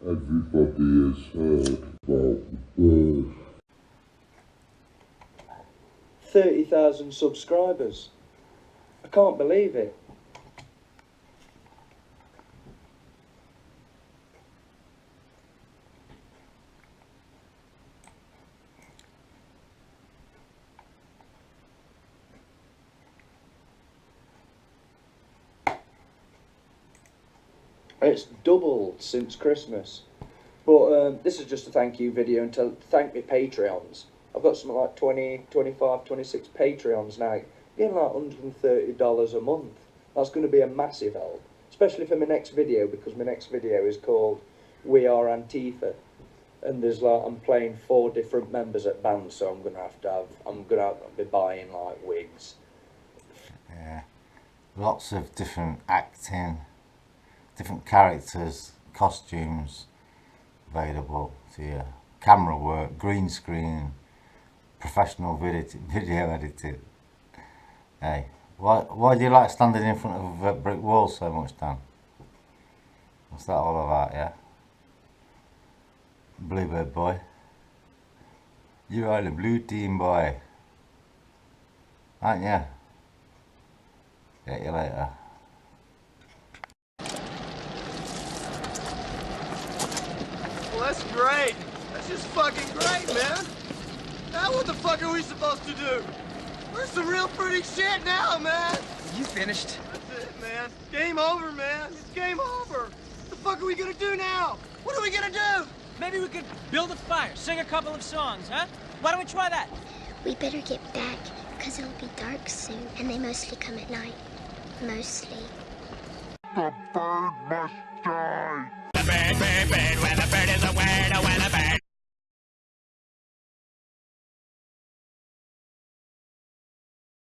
Everybody has heard about the bird. 30,000 subscribers. I can't believe it. It's doubled since Christmas. But this is just a thank you video and to thank my Patreons. I've got something like 20, 25, 26 Patreons now. Getting like $130 a month. That's going to be a massive help. Especially for my next video, because my next video is called We Are Antifa. And there's like, I'm playing 4 different members at bands, so I'm gonna have to be buying like wigs. Yeah. Lots of different acting, different characters, costumes available to you. Camera work, green screen, professional video editing. Hey, why do you like standing in front of a brick wall so much, Dan? What's that all about, yeah? Bluebird boy. You are the blue team boy. Aren't you? Get you later. Well, that's great. That's just fucking great, man. Now what the fuck are we supposed to do? We're some real pretty shit now, man. You finished? That's it, man. Game over, man. It's game over. What the fuck are we gonna do now? What are we gonna do? Maybe we could build a fire, sing a couple of songs, huh? Why don't we try that? We better get back, because it'll be dark soon, and they mostly come at night. Mostly. The bird must die.